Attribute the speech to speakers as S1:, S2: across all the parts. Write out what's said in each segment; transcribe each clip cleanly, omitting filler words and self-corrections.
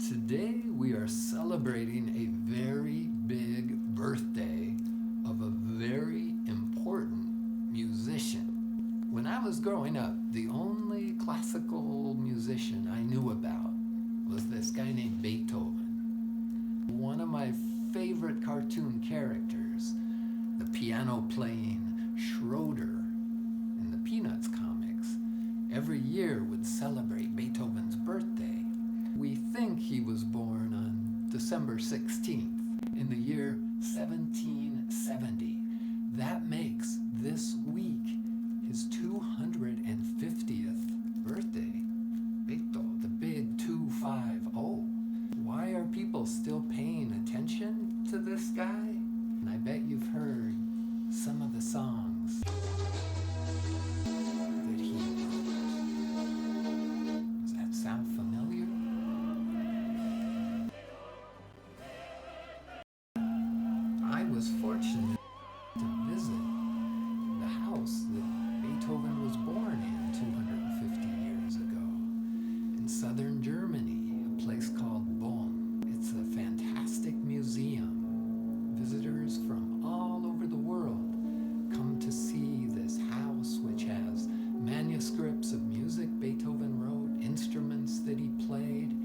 S1: Today we are celebrating a very big birthday of a very important musician. When I was growing up, the only classical musician I knew about was this guy named Beethoven. One of my favorite cartoon characters, the piano-playing Schroeder in the Peanuts comics, every year would celebrate Beethoven's birthday. We think he was born on December 16th in the year 1770. That makes this week his 250th birthday. Beto, the big 250. Why are people still paying attention to this guy? And I bet you've heard some of the songs that he wrote. Does that sound familiar? I was fortunate to visit the house that Beethoven was born in 250 years ago in southern Germany, a place called Bonn. It's a fantastic museum. Visitors from all over the world come to see this house, which has manuscripts of music Beethoven wrote, instruments that he played.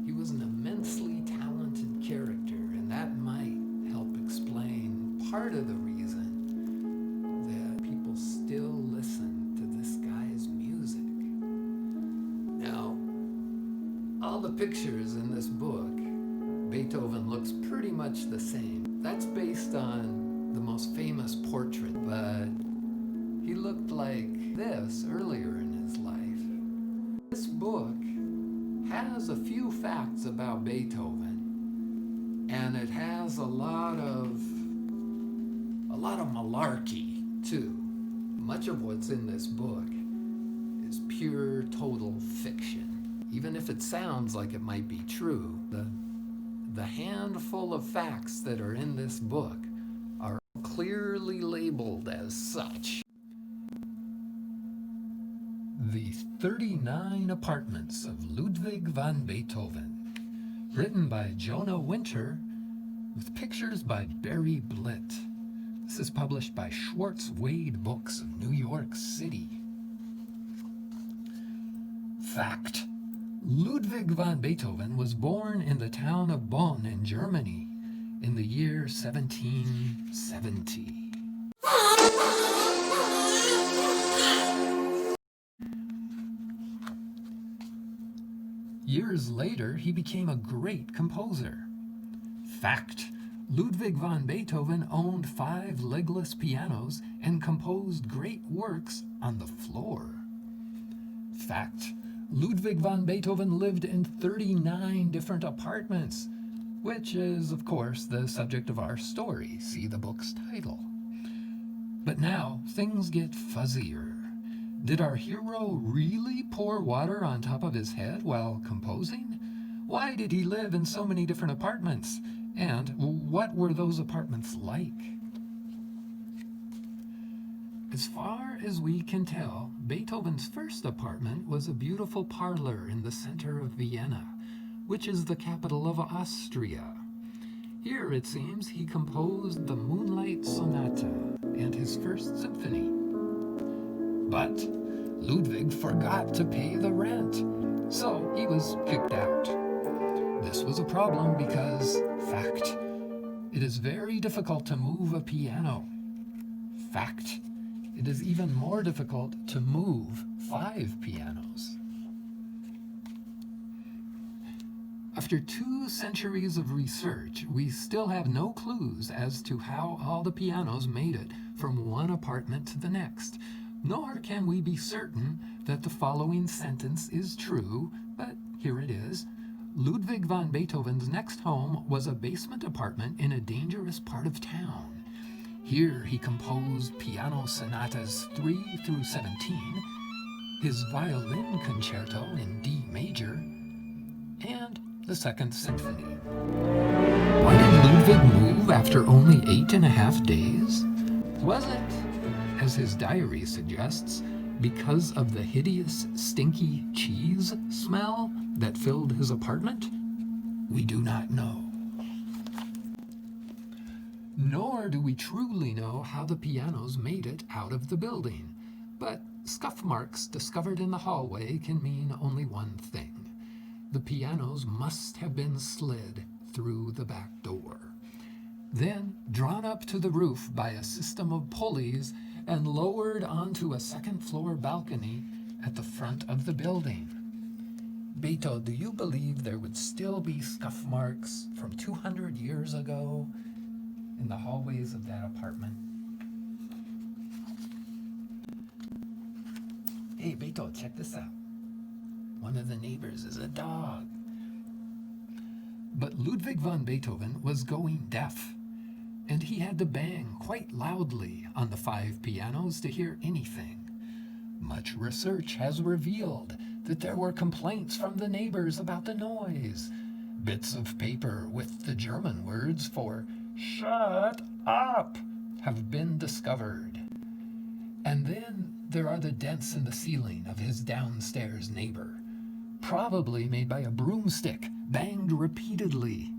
S1: He was an immensely talented character, and that might help explain part of the reason that people still listen to this guy's music. Now, all the pictures in this book, Beethoven looks pretty much the same. That's based on the most famous portrait, but he looked like this earlier in his life. This book has a few facts about Beethoven, and it has a lot of malarkey too. Much of what's in this book is pure total fiction. Even if it sounds like it might be true, the handful of facts that are in this book are clearly labeled as such. The 39 Apartments of Ludwig van Beethoven, written by Jonah Winter, with pictures by Barry Blitt. This is published by Schwartz Wade Books of New York City. Fact: Ludwig van Beethoven was born in the town of Bonn in Germany in the year 1770. Years later, he became a great composer. Fact: Ludwig van Beethoven owned 5 legless pianos and composed great works on the floor. Fact: Ludwig van Beethoven lived in 39 different apartments, which is, of course, the subject of our story. See the book's title. But now, things get fuzzier. Did our hero really pour water on top of his head while composing? Why did he live in so many different apartments? And what were those apartments like? As far as we can tell, Beethoven's first apartment was a beautiful parlor in the center of Vienna, which is the capital of Austria. Here, it seems, he composed the Moonlight Sonata and his first symphony. But Ludwig forgot to pay the rent, so he was kicked out. This was a problem because, fact, it is very difficult to move a piano. Fact, it is even more difficult to move 5 pianos. After 2 centuries of research, we still have no clues as to how all the pianos made it from one apartment to the next, nor can we be certain that the following sentence is true, but here it is. Ludwig van Beethoven's next home was a basement apartment in a dangerous part of town. Here he composed piano sonatas 3 through 17, his violin concerto in D major, and the Second Symphony. Why did Ludwig move after only 8.5 days? Was it, as his diary suggests, because of the hideous, stinky cheese smell that filled his apartment? we do not know. Nor do we truly know how the pianos made it out of the building. But scuff marks discovered in the hallway can mean only one thing. The pianos must have been slid through the back door, then drawn up to the roof by a system of pulleys and lowered onto a second-floor balcony at the front of the building. Beto, do you believe there would still be scuff marks from 200 years ago in the hallways of that apartment? Hey, Beto, check this out. One of the neighbors is a dog. But Ludwig van Beethoven was going deaf, and he had to bang quite loudly on the 5 pianos to hear anything. Much research has revealed that there were complaints from the neighbors about the noise. Bits of paper with the German words for "shut up" have been discovered. And then there are the dents in the ceiling of his downstairs neighbor, probably made by a broomstick, banged repeatedly.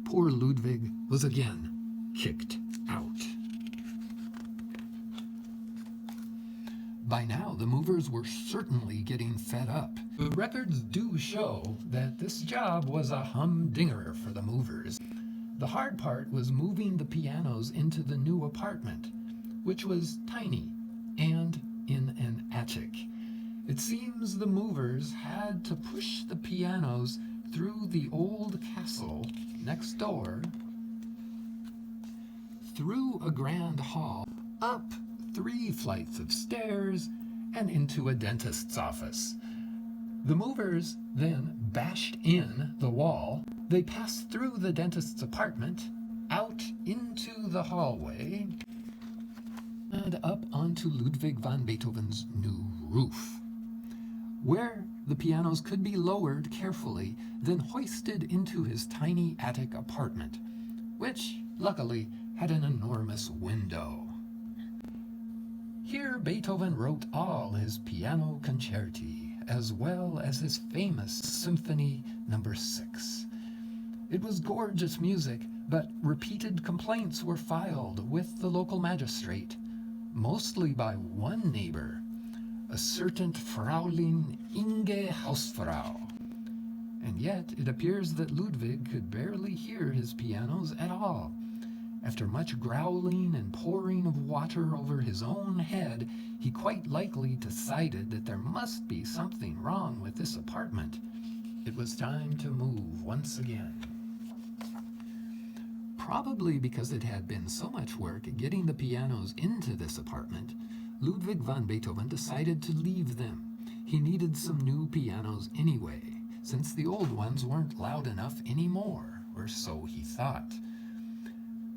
S1: Poor Ludwig was again kicked out. By now, the movers were certainly getting fed up. The records do show that this job was a humdinger for the movers. The hard part was moving the pianos into the new apartment, which was tiny and in an attic. It seems the movers had to push the pianos through the old castle next door, through a grand hall, up 3 flights of stairs, and into a dentist's office. The movers then bashed in the wall. They passed through the dentist's apartment, out into the hallway, and up onto Ludwig van Beethoven's new roof, where the pianos could be lowered carefully, then hoisted into his tiny attic apartment, which, luckily, had an enormous window. Here Beethoven wrote all his piano concerti, as well as his famous Symphony No. 6. It was gorgeous music, but repeated complaints were filed with the local magistrate, mostly by one neighbor, a certain Fraulein Inge Hausfrau. And yet it appears that Ludwig could barely hear his pianos at all. After much growling and pouring of water over his own head, he quite likely decided that there must be something wrong with this apartment. It was time to move once again. Probably because it had been so much work getting the pianos into this apartment, Ludwig van Beethoven decided to leave them. He needed some new pianos anyway, since the old ones weren't loud enough anymore, or so he thought.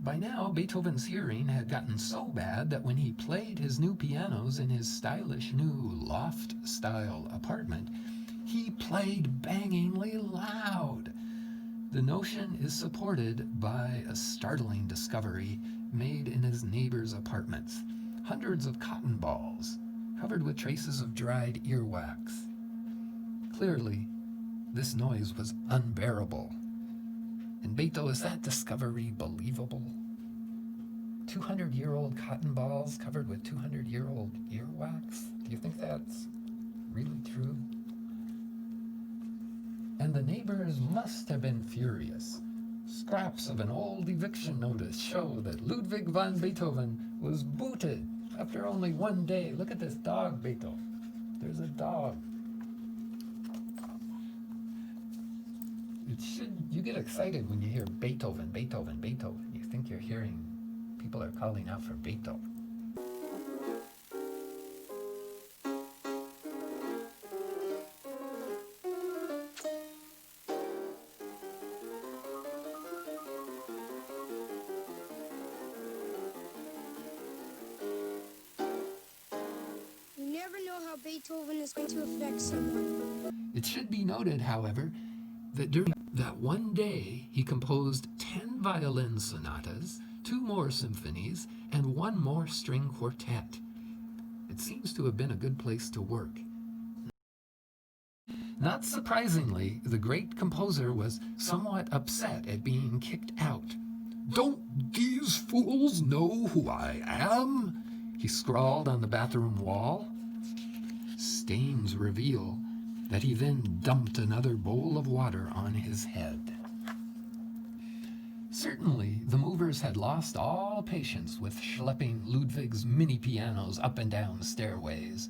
S1: By now, Beethoven's hearing had gotten so bad that when he played his new pianos in his stylish new loft-style apartment, he played bangingly loud. The notion is supported by a startling discovery made in his neighbor's apartments. Hundreds of cotton balls, covered with traces of dried earwax. Clearly, this noise was unbearable. And Beto, is that discovery believable? 200-year-old cotton balls covered with 200-year-old earwax? Do you think that's really true? And the neighbors must have been furious. Scraps of an old eviction notice show that Ludwig van Beethoven was booted after only 1 day. Look at this dog, Beto. There's a dog. You get excited when you hear Beethoven, Beethoven, Beethoven. You think you're hearing people are calling out for Beto.
S2: You never know how Beethoven is going to affect someone.
S1: It should be noted, however, that during that 1 day he composed 10 violin sonatas, 2 more symphonies, and 1 more string quartet. It seems to have been a good place to work. Not surprisingly, the great composer was somewhat upset at being kicked out. "Don't these fools know who I am?" he scrawled on the bathroom wall. Stains reveal that he then dumped another bowl of water on his head. Certainly, the movers had lost all patience with schlepping Ludwig's mini pianos up and down stairways.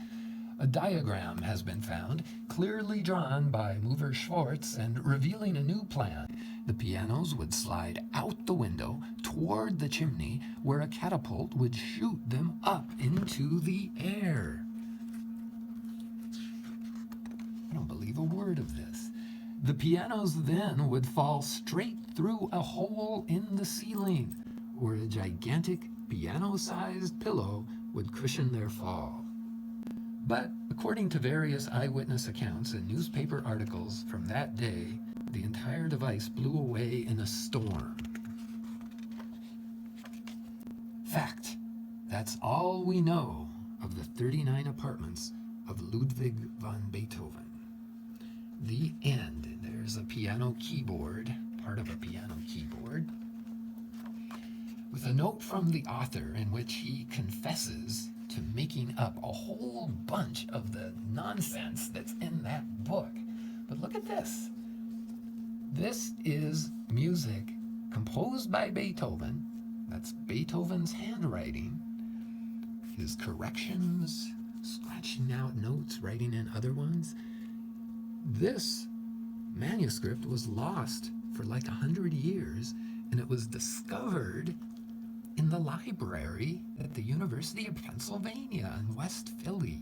S1: A diagram has been found, clearly drawn by mover Schwartz and revealing a new plan. The pianos would slide out the window toward the chimney, where a catapult would shoot them up into the air. I don't believe a word of this. The pianos then would fall straight through a hole in the ceiling, where a gigantic piano-sized pillow would cushion their fall. But according to various eyewitness accounts and newspaper articles from that day, the entire device blew away in a storm. Fact, that's all we know of the 39 apartments of Ludwig van Beethoven. The end. There's a piano keyboard, part of a piano keyboard, with a note from the author in which he confesses to making up a whole bunch of the nonsense that's in that book. But look at this. This is music composed by Beethoven. That's Beethoven's handwriting. His corrections, scratching out notes, writing in other ones. This manuscript was lost for like 100 years, and it was discovered in the library at the University of Pennsylvania in West Philly.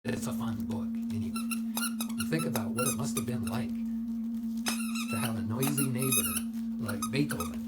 S1: It's a fun book, anyway. You think about what it must have been like to have a noisy neighbor like Beethoven.